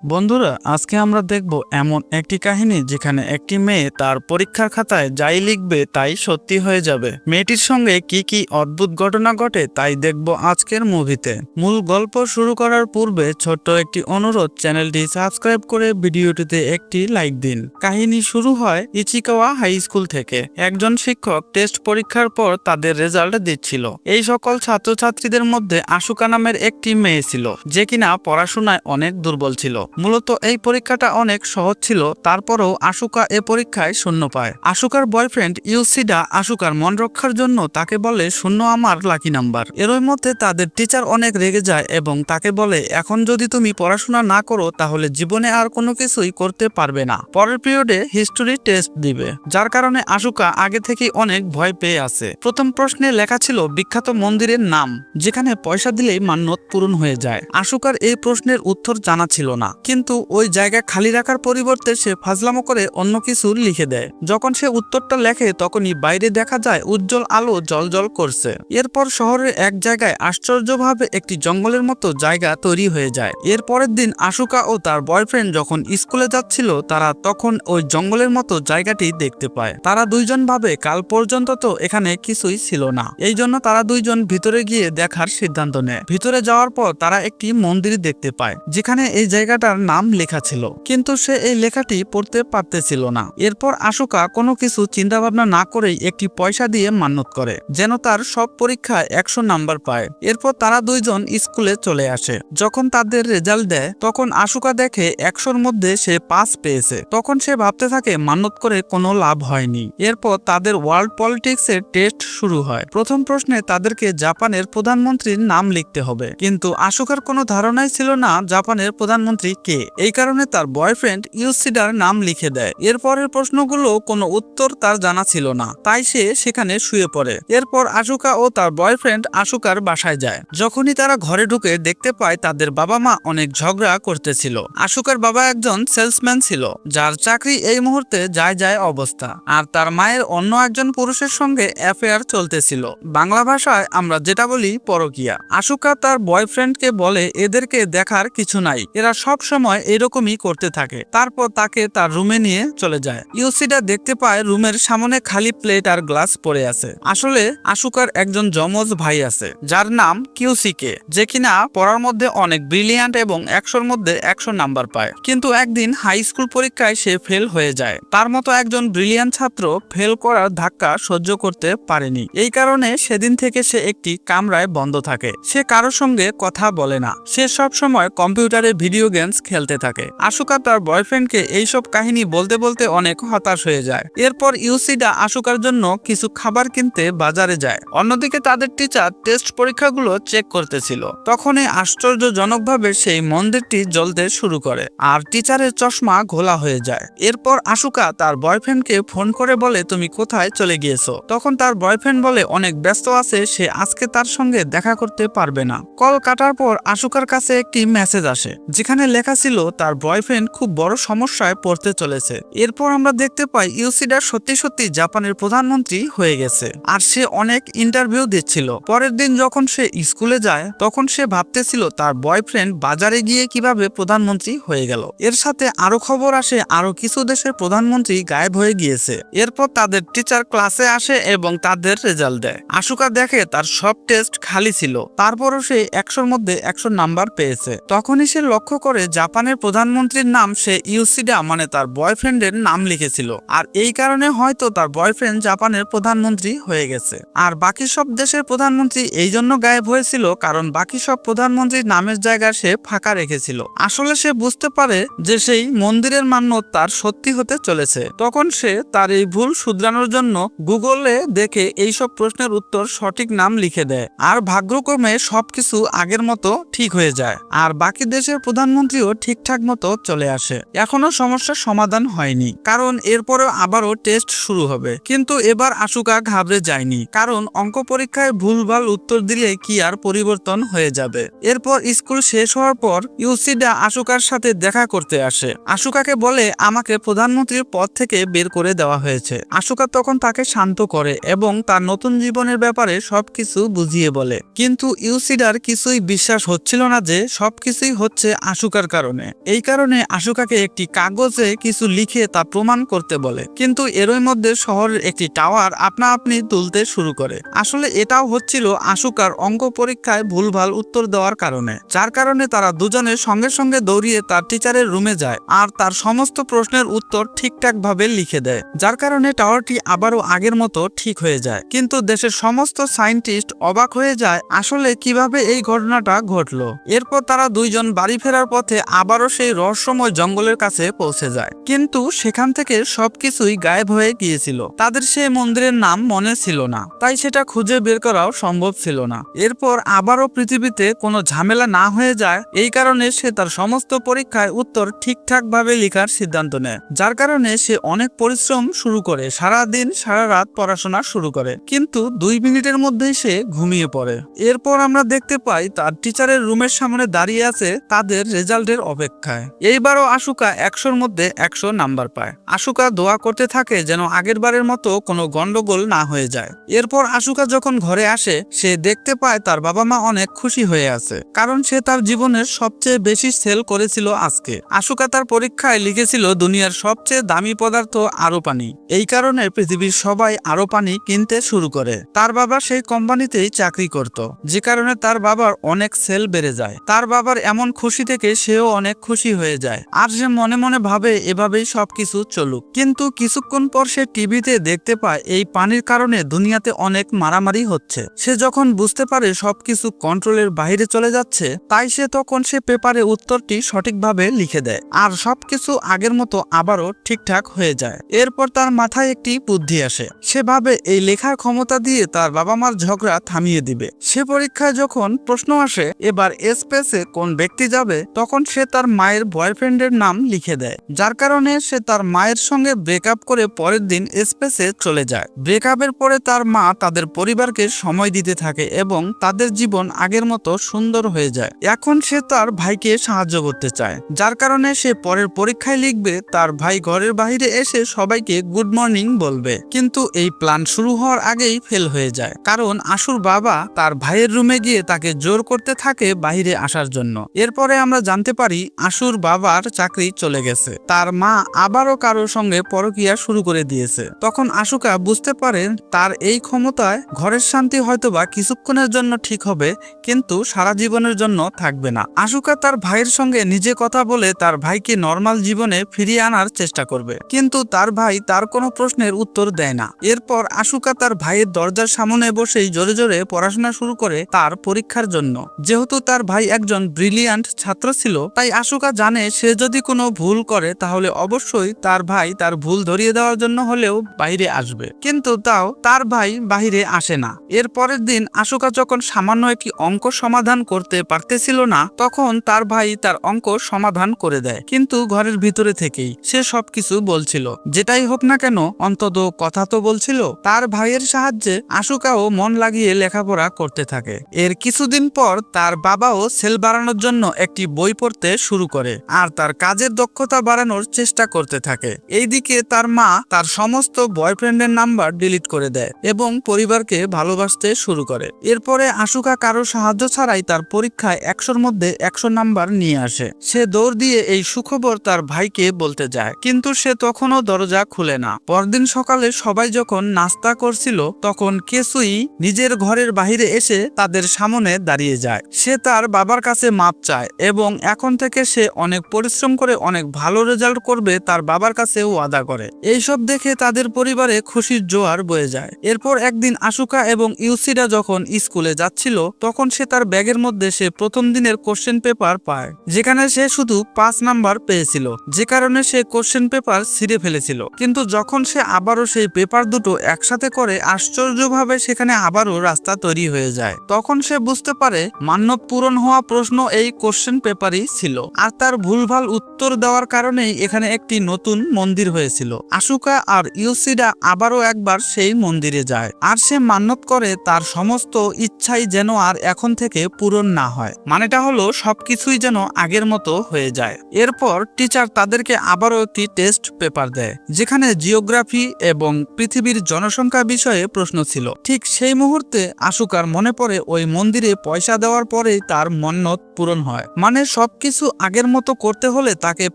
বন্ধুরা, আজকে আমরা দেখব এমন একটি কাহিনী যেখানে একটি মেয়ে তার পরীক্ষার খাতায় যাই লিখবে তাই সত্যি হয়ে যাবে। মেয়েটির সঙ্গে কি কি অদ্ভুত ঘটনা ঘটে তাই দেখব আজকের মুভিতে। মূল গল্প শুরু করার পূর্বে ছোট্ট একটি অনুরোধ, চ্যানেলটি সাবস্ক্রাইব করে ভিডিওটিতে একটি লাইক দিন। কাহিনী শুরু হয় ইচিকাওয়া হাই স্কুল থেকে। একজন শিক্ষক টেস্ট পরীক্ষার পর তাদের রেজাল্ট দিচ্ছিল। এই সকল ছাত্রছাত্রীদের মধ্যে আশুকা নামের একটি মেয়ে ছিল, যে কিনা পড়াশোনায় অনেক দুর্বল ছিল। মূলত এই পরীক্ষাটা অনেক সহজ ছিল, তারপরেও আশুকা এ পরীক্ষায় শূন্য পায়। আশুকার বয়ফ্রেন্ড ইউসিডা আশুকার মন রক্ষার জন্য তাকে বলে শূন্য আমার লাকি নাম্বার। এরই মধ্যে তাদের টিচার অনেক রেগে যায় এবং তাকে বলে এখন যদি তুমি পড়াশোনা না করো তাহলে জীবনে আর কোনো কিছুই করতে পারবে না। পরের পিরিয়ডে হিস্টোরি টেস্ট দিবে, যার কারণে আশুকা আগে থেকেই অনেক ভয় পেয়ে আছে। প্রথম প্রশ্নে লেখা ছিল বিখ্যাত মন্দিরের নাম যেখানে পয়সা দিলেই মান্যত পূরণ হয়ে যায়। আশুকার এই প্রশ্নের উত্তর জানা ছিল না, কিন্তু ওই জায়গা খালি রাখার পরিবর্তে সে ফাজলামো করে অন্য কিছু লিখে দেয়। যখন সে উত্তরটা লেখে তখনই বাইরে দেখা যায় উজ্জ্বল আলো জ্বলজ্বল করছে। এরপর শহরের এক জায়গায় আশ্চর্যভাবে একটি জঙ্গলের মতো জায়গা তৈরি হয়ে যায়। এর পরের দিন আশুকা ও তার বয়ফ্রেন্ড যখন স্কুলে যাচ্ছিল তারা তখন ওই জঙ্গলের মতো জায়গাটি দেখতে পায়। তারা দুইজন ভাবে কাল পর্যন্ত তো এখানে কিছুই ছিল না, এই জন্য তারা দুইজন ভিতরে গিয়ে দেখার সিদ্ধান্ত নেয়। ভিতরে যাওয়ার পর তারা একটি মন্দির দেখতে পায় যেখানে এই জায়গাটার নাম লেখা ছিল, কিন্তু সে এই লেখাটি পড়তে পারতেছিল না। এরপর আশুকা কোনো কিছু চিন্তা ভাবনা না করেই একটি পয়সা দিয়ে মান্যত করে যেন তার সব পরীক্ষায় 100 নাম্বার পায়। এরপর তারা দুইজন স্কুলে চলে আসে। যখন তাদের রেজাল্ট দেয় তখন আশুকা দেখে 100-র মধ্যে সে 5 পেয়েছে। তখন সে ভাবতে থাকে মান্যত করে কোনো লাভ হয়নি। এরপর তাদের ওয়ার্ল্ড পলিটিক্সের টেস্ট শুরু হয়। প্রথম প্রশ্নে তাদেরকে জাপানের প্রধানমন্ত্রীর নাম লিখতে হবে, কিন্তু আশুকার কোনো ধারণাই ছিল না জাপানের প্রধানমন্ত্রী কে। এই কারণে তার বয়ফ্রেন্ড ইউসিডার নাম লিখে দেয়। এরপরের প্রশ্নগুলো কোনো উত্তর তার জানা ছিল না, তাই সে সেখানে শুয়ে পড়ে। এরপর আশুকা ও তার বয়ফ্রেন্ড আশুকার বাসায় যায়। যখনই তারা ঘরে ঢুকে দেখতে পায় তাদের বাবা মা অনেক ঝগড়া করতেছিল। আশুকার বাবা একজন সেলসম্যান ছিল যার চাকরি এই মুহূর্তে যায় যায় অবস্থা, আর তার মায়ের অন্য একজন পুরুষের সঙ্গে অ্যাফেয়ার চলতেছিল। বাংলা ভাষায় আমরা যেটা বলি পরকিয়া। আশুকা তার বয়ফ্রেন্ডকে বলে এদেরকে দেখার কিছু নাই, এরা সব সময় এরকমই করতে থাকে। তারপর তাকে তার রুমে নিয়ে চলে যায়। ইউসিডা দেখতে পায় রুমের সামনে খালি প্লেট আর গ্লাস পড়ে আছে। আসলে আশুকার একজন যমজ ভাই আছে যার নাম কিউসিকে, যে কিনা পড়ার মধ্যে অনেক ব্রিলিয়ান্ট এবং 100-র মধ্যে 100 নাম্বার পায়। কিন্তু একদিন হাই স্কুল পরীক্ষায় সে ফেল হয়ে যায়। তার মতো একজন ব্রিলিয়ান্ট ছাত্র ফেল করার ধাক্কা সহ্য করতে পারেনি। এই কারণে সেদিন থেকে সে একটি কামরায় বন্ধ থাকে। সে কারোর সঙ্গে কথা বলে না, সে সব সময় কম্পিউটারে ভিডিও গেমস খেলতে থাকে। আশুকা তার বয়ফ্রেন্ডকে এইসব কাহিনী বলতে বলতে অনেক হতাশ হয়ে যায়। এরপর ইউসিডা আশুকার জন্য কিছু খাবার কিনতে বাজারে যায়। অন্যদিকে তাদের টিচার টেস্ট পরীক্ষাগুলো চেক করতেছিল। তখনই আশ্চর্যজনকভাবে সেই মন্দিরটি জ্বলতে শুরু করে আর টিচারের চশমা ঘোলা হয়ে যায়। এরপর আশুকা তার বয়ফ্রেন্ডকে ফোন করে বলে তুমি কোথায় চলে গিয়েছো। তখন তার বয়ফ্রেন্ড বলে অনেক ব্যস্ত আছে, সে আজকে তার সঙ্গে দেখা করতে পারবে না। কল কাটার পর আশুকার কাছে একটি মেসেজ আসে যেখানে লেখা ছিল তার বয়ফ্রেন্ড খুব বড় সমস্যায় পড়তে চলেছে। এরপর আমরা দেখতে পাই ইউসিডা সত্যি সত্যি জাপানের প্রধানমন্ত্রী হয়ে গেছে আর সে অনেক ইন্টারভিউ দিচ্ছিল। পরের দিন যখন সে স্কুলে যায় তখন সে ভাবতেছিল তার বয়ফ্রেন্ড বাজারে গিয়ে কিভাবে প্রধানমন্ত্রী হয়ে গেল। এর সাথে আরো খবর আসে আরো কিছু দেশের প্রধানমন্ত্রী গায়েব হয়ে গিয়েছে। এরপর তাদের টিচার ক্লাসে আসে এবং তাদের রেজাল্ট দেয়। আশুকা দেখে তার সব টেস্ট খালি ছিল, তারপরও সে 100-র মধ্যে 100 নাম্বার পেয়েছে। তখনই সে লক্ষ্য করে জাপানের প্রধানমন্ত্রীর নাম সে ইউসিডা মানে তার বয়ফ্রেন্ডের নাম লিখেছিল, আর এই কারণে হয়তো তার বয়ফ্রেন্ড জাপানের প্রধানমন্ত্রী হয়ে গেছে। আর বাকি সব দেশের প্রধানমন্ত্রী এই জন্য গায়েব হয়েছিল কারণ বাকি সব প্রধানমন্ত্রীর নামের জায়গা সে ফাঁকা রেখেছিল। আসলে সে বুঝতে পারে যে সেই মন্দিরের মান্যত তার সত্যি হতে চলেছে। তখন সে তার এই ভুল শুধরানোর জন্য গুগলে দেখে এইসব প্রশ্নের উত্তর সঠিক নাম লিখে দেয়, আর ভাগ্যক্রমে সবকিছু আগের মতো ঠিক হয়ে যায় আর বাকি দেশের প্রধানমন্ত্রীও ঠিকঠাক মতো চলে আসে। এখনো সমস্যার সমাধান হয়নি কারণ এরপরেও আবারও টেস্ট শুরু হবে, কিন্তু এবার আশুকা ঘাবড়ে যায়নি কারণ অঙ্ক পরীক্ষায় ভুলভাল উত্তর দিলে কি আর পরিবর্তন হয়ে যাবে। এরপর স্কুল শেষ হওয়ার পর ইউসিডা আশুকার সাথে দেখা করতে আসে। আশুকাকে বলে আমাকে প্রধানমন্ত্রীর পদ থেকে বের করে দেওয়া হয়েছে। আশুকা তখন তাকে শান্ত করে এবং তার নতুন জীবনের ব্যাপারে সবকিছু বুঝিয়ে বলে, কিন্তু ইউসিডার কিছুই বিশ্বাস হচ্ছিল না যে সবকিছুই হচ্ছে আশুকার কারণে। এই কারণে আশুকাকে একটি কাগজে কিছু লিখে তা প্রমাণ করতে বলে, কিন্তু এরই মধ্যে শহরের একটি টাওয়ার আপনা আপনি তুলতে শুরু করে। আসলে এটাও হচ্ছিল আশুকার অঙ্ক পরীক্ষায় ভুলভাল উত্তর দেওয়ার কারণে, যার কারণে তারা দুজনে সঙ্গে সঙ্গে দৌড়িয়ে তার টিচারের রুমে যায় আর তার সমস্ত প্রশ্নের উত্তর ঠিকঠাক ভাবে লিখে দেয়, যার কারণে টাওয়ারটি আবারও আগের মতো ঠিক হয়ে যায়। কিন্তু দেশের সমস্ত সায়েন্টিস্ট অবাক হয়ে যায় আসলে কিভাবে এই ঘটনাটা ঘটলো। এরপর তারা দুইজন বাড়ি ফেরার পথে আবারও সেই রহস্যময় জঙ্গলের কাছে পৌঁছে যায়, কিন্তু সেখান থেকে সবকিছুই গায়েব হয়ে গিয়েছিল। তাদের সেই মন্দিরের নাম মনে ছিল না, তাই সেটা খুঁজে বের করাও সম্ভব ছিল না। এরপর আবারও পৃথিবীতে কোনো ঝামেলা না হয়ে যায়, এই কারণে সে তার সমস্ত পরীক্ষায় উত্তর ঠিকঠাক ভাবে লেখার সিদ্ধান্ত নেয়, যার কারণে সে অনেক পরিশ্রম শুরু করে, সারা দিন সারা রাত পড়াশোনা শুরু করে, কিন্তু 2 মিনিটের মধ্যেই সে ঘুমিয়ে পড়ে। এরপর আমরা দেখতে পাই তার টিচারের রুমের সামনে দাঁড়িয়ে আছে তাদের রেজাল্টের অপেক্ষায়। এইবারও আশুকা 100-র মধ্যে 100 নাম্বার পায়। আশুকা দোয়া করতে থাকে যেন আগের বারের মতো কোনো গন্ডগোল না হয়ে যায়। এরপর আশুকা যখন ঘরে আসে সে দেখতে পায় তার বাবা মা অনেক খুশি হয়ে আছে, কারণ সে তার জীবনের সবচেয়ে বেশি সেল করেছিল আজকে। আশুকা তার পরীক্ষায় লিখেছিল দুনিয়ার সবচেয়ে দামি পদার্থ আরো পানি, এই কারণে পৃথিবীর সবাই আরো পানি কিনতে শুরু করে। তার বাবা সেই কোম্পানিতেই চাকরি করত, যে কারণে তার বাবার অনেক সেল বেড়ে যায়। তার বাবার এমন খুশি থেকে সেও অনেক খুশি হয়ে যায়, আর সে মনে মনে ভাবে এভাবেই সবকিছু চলুক। কিন্তু কিছুক্ষণ পর সে টিভিতে দেখতে পায় এই পানির কারণে দুনিয়াতে অনেক মারামারি হচ্ছে। সে যখন বুঝতে পারে সবকিছু কন্ট্রোলের বাইরে চলে যাচ্ছে, তাই তখন সে পেপারে উত্তরটি সঠিকভাবে লিখে দেয় আর সবকিছু আগের মতো আবারও ঠিকঠাক হয়ে যায়। এরপর তার মাথায় একটি বুদ্ধি আসে, সে ভাবে এই লেখার ক্ষমতা দিয়ে তার বাবা মার ঝগড়া থামিয়ে দিবে। সে পরীক্ষায় যখন প্রশ্ন আসে এবার স্পেসে কোন ব্যক্তি যাবে, তখন সে তার মায়ের বয়ফ্রেন্ডের নাম লিখে দেয়, যার কারণে সে তার মায়ের সঙ্গে ব্রেকআপ করে পরের দিন স্পেসে চলে যায়। ব্রেকআপের পরে তার মা তাদের পরিবারকে সময় দিতে থাকে এবং তাদের জীবন আগের মতো সুন্দর হয়ে যায়। এখন সে তার ভাইকে সাহায্য করতে চায়, যার কারণে সে পরের পরীক্ষায় লিখবে তার ভাই ঘরের বাইরে এসে সবাইকে গুড মর্নিং বলবে, কিন্তু এই প্ল্যান শুরু হওয়ার আগেই ফেল হয়ে যায়, কারণ আশুর বাবা তার ভাইয়ের রুমে গিয়ে তাকে জোর করতে থাকে বাইরে আসার জন্য। এরপরে আমরা জানতে পারি আশুর বাবার চাকরি চলে গেছে, তার মা আবারও কারোর সঙ্গে পরকীয়া শুরু করে দিয়েছে। তখন আশুকা বুঝতে পারে তার এই ক্ষমতায় ঘরের শান্তি হয়তোবা কিছুক্ষণের জন্য ঠিক হবে, কিন্তু সারা জীবনের জন্য থাকবে না। আশুকা তার ভাইয়ের সঙ্গে নিজে কথা বলে তার ভাইকে নর্মাল জীবনে ফিরিয়ে আনার চেষ্টা করবে, কিন্তু তার ভাই তার কোনো প্রশ্নের উত্তর দেয় না। এরপর আশুকা তার ভাইয়ের দরজার সামনে বসেই জোরে জোরে পড়াশোনা শুরু করে তার পরীক্ষার জন্য। যেহেতু তার ভাই একজন ব্রিলিয়ান্ট ছাত্র ছিল, তাই আশুকা জানে সে যদি কোনো ভুল করে তাহলে অবশ্যই তার ভাই তার ভুল ধরিয়ে দেওয়ার জন্য হলেও বাইরে আসবে, কিন্তু তাও তার ভাই বাইরে আসে না। এর পরের দিন আশুকা যখন সামান্য একটি অঙ্ক সমাধান করতে পারতেছিল না, তখন তার ভাই তার অঙ্ক সমাধান করে দেয়, কিন্তু ঘরের ভিতরে থেকেই সে সবকিছু বলছিল। যেটাই হোক না কেন অন্তত কথা তো বলছিল। তার ভাইয়ের সাহায্যে আশুকাও মন লাগিয়ে লেখাপড়া করতে থাকে। এর কিছুদিন পর তার বাবাও সেল বাড়ানোর জন্য একটি বই পড়তে শুরু করে আর তার কাজের দক্ষতা বাড়ানোর চেষ্টা করতে থাকে। এইদিকে তার মা তার সমস্ত বয়ফ্রেন্ডের নাম্বার ডিলিট করে দেয় এবং পরিবারকে ভালোবাসতে শুরু করে। এরপরে আশুকা কারো সাহায্য ছাড়াই তার পরীক্ষায় 100-র মধ্যে 100 নাম্বার নিয়ে আসে। সে দৌড় দিয়ে এই সুখবর তার ভাইকে বলতে যায়, কিন্তু সে তখনও দরজা খুলে না। পরদিন সকালে সবাই যখন নাস্তা করছিল, তখন কেসুই নিজের ঘরের বাইরে এসে তাদের সামনে দাঁড়িয়ে যায়। সে তার বাবার কাছে মাপ চায় এবং এখন থেকে সে অনেক পরিশ্রম করে অনেক ভালো রেজাল্ট করবে তার বাবার কাছে ওয়াদা করে। এইসব দেখে তাদের পরিবারে খুশির জোয়ার বয়ে যায়। এরপর একদিন আশুকা এবং ইউসিরা যখন স্কুলে যাচ্ছিল, তখন সে তার ব্যাগের মধ্যে সে প্রথম দিনের কোশ্চেন পেপার পায়, যেখানে সে শুধু 5 নাম্বার পেয়েছিল, যে কারণে সে কোশ্চেন পেপার ছিঁড়ে ফেলেছিল। কিন্তু যখন সে আবারও সেই পেপার দুটো একসাথে করে আশ্চর্যভাবে সেখানে আবারও রাস্তা তৈরি হয়ে যায়। তখন সে বুঝতে পারে মান্যত পূরণ হওয়া প্রশ্ন এই কোশ্চেন পেপারই ছিল, আর তার ভুলভাল উত্তর দেওয়ার কারণেই এখানে একটি নতুন মন্দির হয়েছিল। আশুকা আর ইউসিডা আবারও একবার সেই মন্দিরে যায় আর সে মান্যত করে তার সমস্ত ইচ্ছাই যেন আর এখন থেকে পূরণ না হয়, মানেটা হলো সবকিছুই যেন আগের মতো হয়ে যায়। এরপর টিচার তাদেরকে আবারও একটি টেস্ট পেপার দেয়, যেখানে জিওগ্রাফি এবং পৃথিবীর জনসংখ্যা বিষয়ে প্রশ্ন ছিল। ঠিক সেই মুহূর্তে আশুকার মনে পড়ে ওই মন্দিরে পয়সা দেওয়ার পরেই তার মন্নত পূরণ হয়, মানে সব সবকিছু আগের মতো করতে হলে তাকে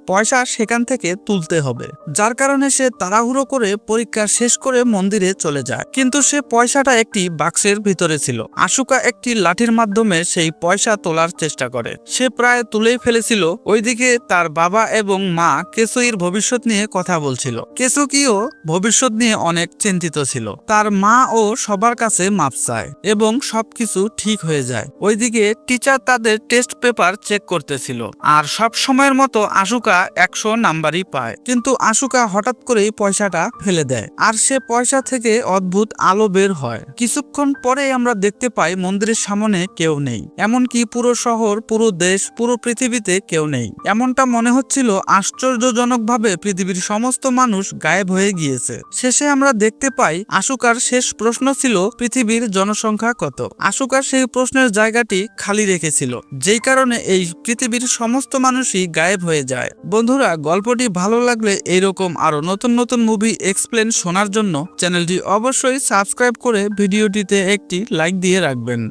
পয়সা সেখান থেকে তুলতে হবে, যার কারণে সে তাড়াহুড়ো করে পরীক্ষা শেষ করে মন্দিরে চলে যায়। কিন্তু সে পয়সাটা একটি বাক্সের ভিতরে ছিল। আশুকা একটি লাঠির মাধ্যমে সেই পয়সা তোলার চেষ্টা করে। সে প্রায় তুলেই ফেলেছিল। ওইদিকে তার বাবা এবং মা কেসুইর ভবিষ্যৎ নিয়ে কথা বলছিল। কেসুকিও ভবিষ্যৎ নিয়ে অনেক চিন্তিত ছিল। তার মা ও সবার কাছে মাপ চায় এবং সবকিছু ঠিক হয়ে যায়। ওইদিকে টিচার তাদের টেস্ট পেপার চেক করতেছিল, আর সব সময়ের মতো আশুকা 100 নাম্বারই পায়। কিন্তু আশুকা হঠাৎ করেই পয়সাটা ফেলে দেয়, আর সে পয়সা থেকে অদ্ভুত আলো বের হয়। কিছুক্ষণ পরে আমরা দেখতে পাই মন্দিরের সামনে কেউ নেই, এমনকি পুরো শহর, পুরো দেশ, পুরো পৃথিবীতে কেউ নেই। এমনটা মনে হচ্ছিল আশ্চর্যজনকভাবে পৃথিবীর সমস্ত মানুষ গায়েব হয়ে গিয়েছে। শেষে আমরা দেখতে পাই আশুকার শেষ প্রশ্ন ছিল পৃথিবীর জনসংখ্যা কত। আশুকা সেই প্রশ্নের জায়গাটি খালি রেখেছিল, যেই কারণে এই পৃথিবীর সমস্ত মানুষই গায়েব হয়ে যায়। বন্ধুরা, গল্পটি ভালো লাগলে এইরকম আরো নতুন নতুন মুভি এক্সপ্লেন শোনার জন্য চ্যানেলটি অবশ্যই সাবস্ক্রাইব করে ভিডিওটিতে একটি লাইক দিয়ে রাখবেন।